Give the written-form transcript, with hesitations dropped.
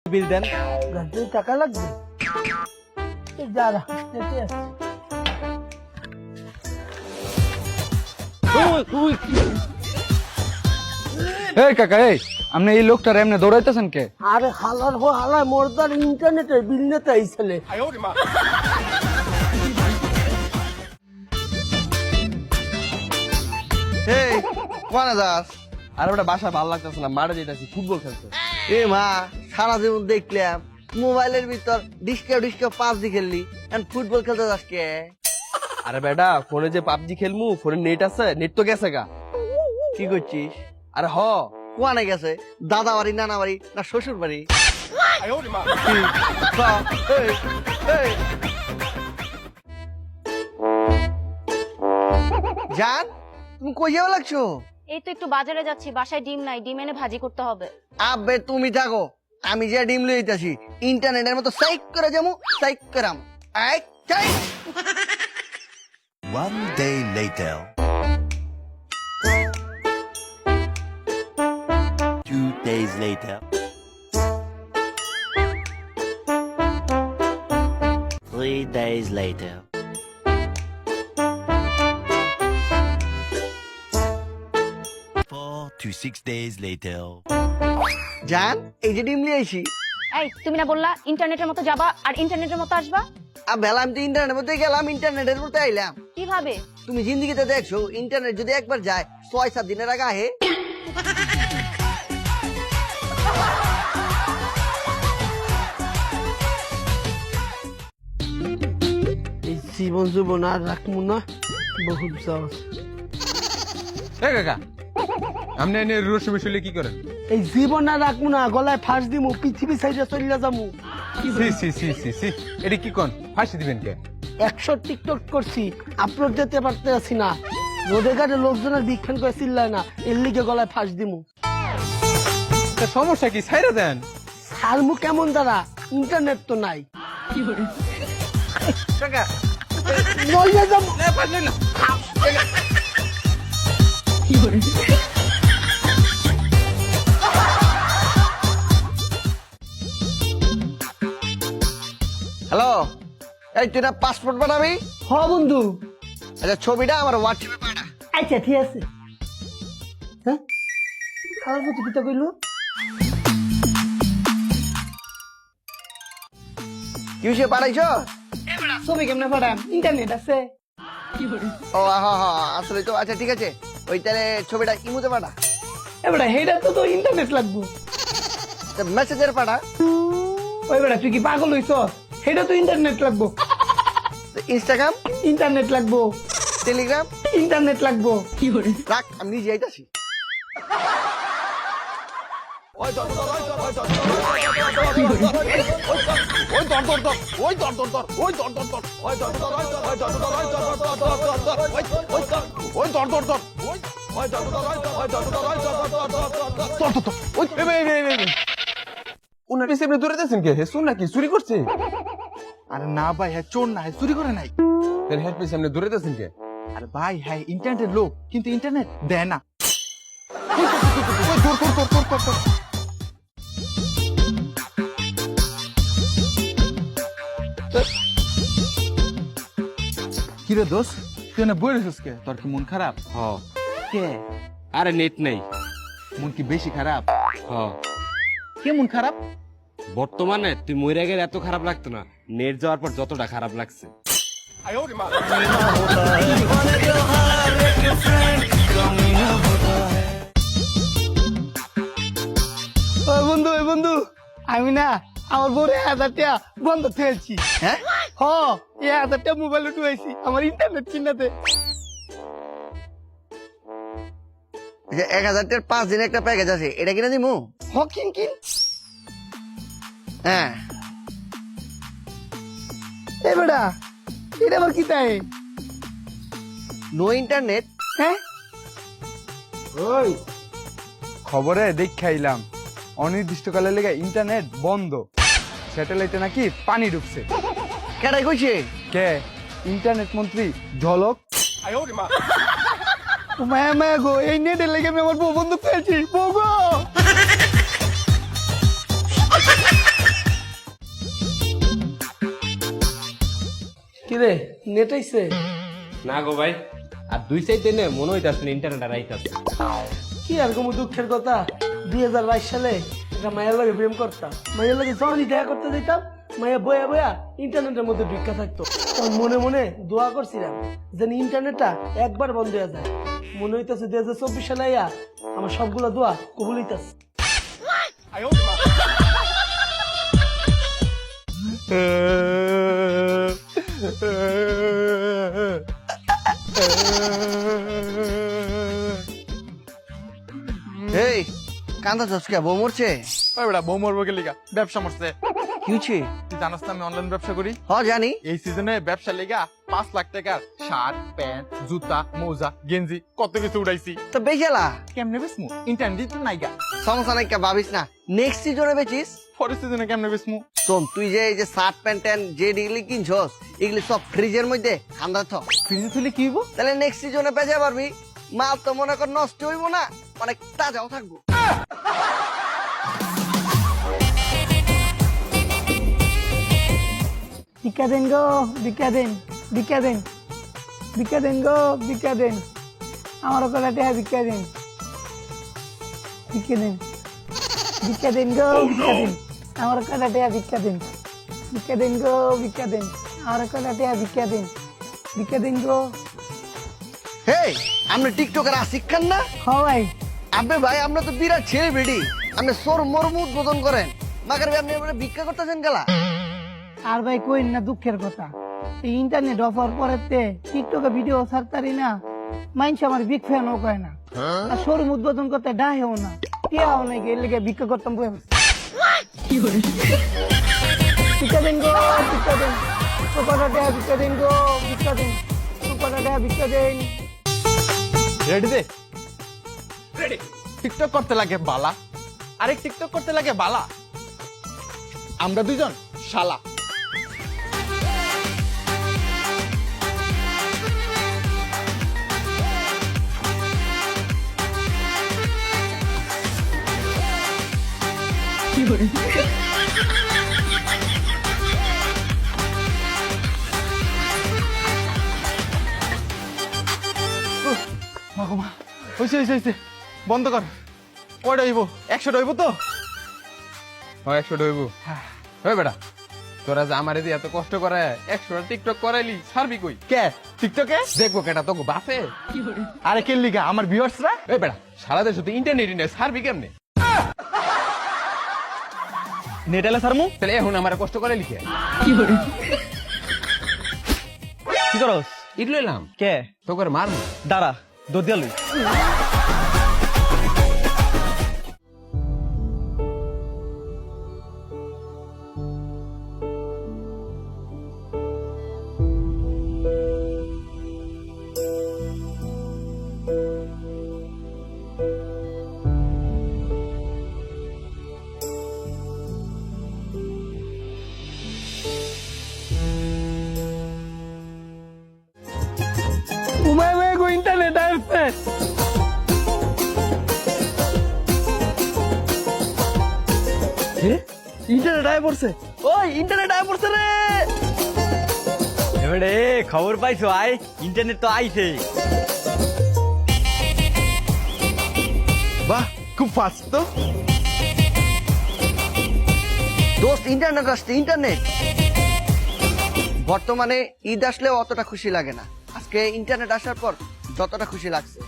বিল দেন। গাড়িতে টাকা লাগবে যারা হেঁটে আসছে। এই কাকা এই আপনি এই লোকটার এমনি দৌড়াইতেছেন কে? আরে হালার হো হালার মোরদার ইন্টারনেটের বিল নিতে আইছিলে। এই কোনা যাস? আর ওটা বাসা ভালো লাগতেছে না, মাঠে যেতেছি ফুটবল খেলতে। এ মা সারা জীবন দেখলাম মোবাইলের ভিতর ডিস্কো পাবজি খেললি এখন ফুটবল খেলতে যাস কে? আরে বেটা ফোনে যে পাবজি খেলমু, ফোনে নেট আছে, নেট তো গেছে গা। কি করছিস? আরে হ কোয়ানে গেছে? দাদা বাড়ি, নানা বাড়ি না শ্বশুর বাড়ি? জান তুমি কই যাওয়া লাগছো? এই তো একটু বাজারে যাচ্ছি, বাসায় ডিম নাই, ডিম এনে ভাজি করতে হবে। আবে তুমি থাকো, আমি যে ডিম লইতাছি ইন্টারনেটের মতো সাইক করে যামু, সাইক করাম। আই চাই। One day later. 2 days later. 3 days later. 4 to 6 days later. জান এই যে ডিম লিয়ে আইছি। এই তুমি না বললা ইন্টারনেটের মতো যাবা আর ইন্টারনেটের মতো আসবা? বেলা আমি তো ইন্টারনেটের মধ্যে গেলাম, ইন্টারনেটের মধ্যে আইলাম। কিভাবে? তুমি জিন্দগিতে দেখছো ইন্টারনেট যদি একবার যায় 6-7 দিনের আগে আহে। এই জীবন জীবন আর রাখবো না, বহুত যাওয়া। এই কাকা আপনি এনে রোজ বসলে কি করেন? এই জীবন আর রাখবো না, গলায় ফাঁস দিমু, পৃথিবী সাইডে চলে যাবো। সি সি সি সি সি এটা কি কোন ফাঁসি দিবেন কে? 100 টিকটক করছি, আপলোড দিতে পারতে আছি না। রোদে ঘাটে লোকজনের বিক্ষণ করে চিল্লায় না, এর লিগে গলায় ফাঁস দিমু। তা সমস্যা কি ছাইরা দেন? সারমু কেমন দ্বারা, ইন্টারনেট তো নাই। কাকা নইলে যাবো। হ্যালো, এই তুই না পাসপোর্ট বানাবি? হ বন্ধু। আচ্ছা ছবিটা আমার হোয়াটসঅ্যাপে পাঠা। আচ্ছা ঠিক আছে। হ্যাঁ খাওয়ার মতো কিতা কইলো? কি সে পাঠাইছো? ছবি কেমনে পাঠাম? ইন্টারনেট আছে। ও হ্যাঁ হ্যাঁ আসলে তো। আচ্ছা ঠিক আছে, ওই তাহলে ছবিটা ইমুতে পাঠা, এবারে হেডা তো ইন্টারনেট লাগবো। মেসেজের পাঠা। ওই বেড়া তুই কি পাগল হইছ? হেডা তো ইন্টারনেট লাগবো। ইনস্টাগ্রাম, ইন্টারনেট লাগবো। টেলিগ্রাম, ইন্টারনেট লাগবো। রাখ আমি নিজে আইতাছি। উনার পিছে আপনি দৌড়াইতেছেন কে? হে শুন নাকি চুরি করছে? আরে না ভাই, হ্যাঁ চোর না, হ্যাঁ চুরি করে নাই। তাহলে হেড পিছে আপনি দৌড়াইতেছেন কে? আরে ভাই হ্যাঁ ইন্টারনেটের লোক, কিন্তু ইন্টারনেট দেয় না। কিরে দোষ, তুই না বই রেছিস কে? তোর কি মন খারাপ? হ। কে? আরে নেট নেই। মন কি বেশি খারাপ? হ। কে মন খারাপ? বর্তমানে তুই মরে গেলে এত খারাপ লাগতো না, নেট যাওয়ার পর যতটা খারাপ লাগছে। ওই বন্ধু, ওই বন্ধু, আমি না আমার বউরে 1000 টাকা বন্ধ থেয়েছি। হ্যাঁ হ, 1000 টাকা মোবাইল উঠেছি আমার ইন্টারনেট কিনাতে। 1000 টাকার 5 দিনের একটা প্যাকেজ আছে, এটা কিনে দিমু? হ কিন কিন। হ্যাঁ এ বেড়া এটা আবার কি তাই? No internet. হ্যাঁ ওই খবরে দেখাইলাম অনির্দিষ্টকালের লেগে ইন্টারনেট বন্ধ, স্যাটেলাইটে নাকি পানি ঢুকছে। কেডাই কইছে? কে? ইন্টারনেট মন্ত্রী ঝলক। মায়া মায়া গো, এই নেটের লেগে আমি আমার বউ বন্ধু পেয়েছি। বউ গো। কিরে নেট আইছে? না গো ভাই, আর 2 দিনে মনে হইতাছে ইন্টারনেট আর আইতাছে। কি আর কোনো দুঃখের কথা, 2022 সালে একটা মায়ের লাগে প্রেম করতাম, মায়ের লাগে যখনই দেখা করতে যেতাম মায়া বয়া বয়া ইন্টারনেটের মধ্যে ভিক্ষা থাকতো। তখন মনে মনে দোয়া করছিলাম যেন ইন্টারনেটটা একবার বন্ধ হয়ে যায়। মনে হইতেছে 2024 সালে আইয়া আমার সবগুলো দোয়া কবুল হইতাছে। এই কান্দা চসকে বউ মরছে? ওই বেটা বউ মরবো কে লিগা, ব্যবসা মরছে। কি হচ্ছে? তুই জানাস না আমি অনলাইন ব্যবসা করি? হ জানি। এই সিজনে ব্যবসা লেগা 5 লাখ টাকার শার্ট, প্যান্ট, জুতা, মোজা, গেঞ্জি কত কিছু উড়াইছি। তো বেচালা কেমনে বেসমু? ইন্টারনেট তো নাইগা। সমস্যা নাই, কে ভাবিস না, নেক্সট সিজনে বেচিস। পরের সিজনে কেমনে বেসমু? শোন, তুই যে এই যে শার্ট প্যান্ট ট্যান্ট যে ডিগ্রি কিনছস এগুলি সব ফ্রিজের মধ্যে ঠান্ডা থ, ফ্রিজে তুলে কি হইব? তাহলে নেক্সট সিজনে বেচা পারবি। মাল তো মনে কর নষ্ট হইব না, অনেক তাজাও থাকবো। ভিক্ষা দেন গো, ভিক্ষা দেন, ভিক্ষা দেন, ভিক্ষা দেন গো, ভিক্ষা দেন, আমার কটা টাকা ভিক্ষা দেন, ভিক্ষা দেন, ভিক্ষা দেন গো, ভিক্ষা দেন, আমার কটা টাকা ভিক্ষা দেন, ভিক্ষা দেন গো, ভিক্ষা দেন, আমার কটা টাকা ভিক্ষা দেন, ভিক্ষা দেন গো। হেই, আপনি টিকটকের আশিক খান না? হ্যাঁ ভাই। আপনি ভাই, আপনার তো বিরাট ছেলে বেডি, আপনি সোর মর্ম উদ্বোধন করেন, মাগার ভাই আপনি এবারে ভিক্ষা করতেছেন গেলা। আর ভাই কইন না দুঃখের কথা, এই ইন্টারনেট অফার পরেতে টিকটকে ভিডিও ছাড়তারি না, মাইনস আমার বিগ ফ্যানও কয় না, আর শোরুম উদ্বোধন করতে ডাহেও না, টিয়াও নাই, এর লেগে ভিক্ষা করতাম বই। ভিক্ষা দেন গো, ভিক্ষা দেন, কটা টাকা ভিক্ষা দেন গো, ভিক্ষা দেন, কটা টাকা ভিক্ষা দেন। রেডি দে, রেডি। টিকটক করতে লাগে বালা, আরেক টিকটক করতে লাগে বালা, আমরা দুজন শালা। হয়েছে হয়েছে হয়েছে, বন্ধ কর। কয়টা হইব? 100 হইব তো? হ্যাঁ 100 হইব। হ্যাঁ বেটা, তোরা যে আমার এত কষ্ট করে 100 টিকটক করাইলি, ছাড়বি কই? কে টিকটকে দেখবো কেটা তোকে বাসে? আরে কে লিগা? আমার ভিউয়ার্সরা। এই বেটা, সারা দেশে তো ইন্টারনেট ছাড়বি কেমনে? নেট এলে ছাড়মু? তাহলে এখন আমার কষ্ট করে লিখে কি করস? ইট লইলাম। কে তো করে মারমু? দাঁড়া, দদিয়ালু। উমায় ভাই গো, ইন্টারনেট আসছে। ইন্টারনেট আয় পড়ছে, ওই ইন্টারনেট আয় পড়ছে রে। এবারে খবর পাইছো? আয় ইন্টারনেট তো আইছে। বাহ, খুব ফাস্ট তো। দোস্ত, ইন্টারনেট আসছে, ইন্টারনেট। বর্তমানে ঈদ আসলেও অতটা খুশি লাগে না, আজকে ইন্টারনেট আসার পর যতটা খুশি লাগছে।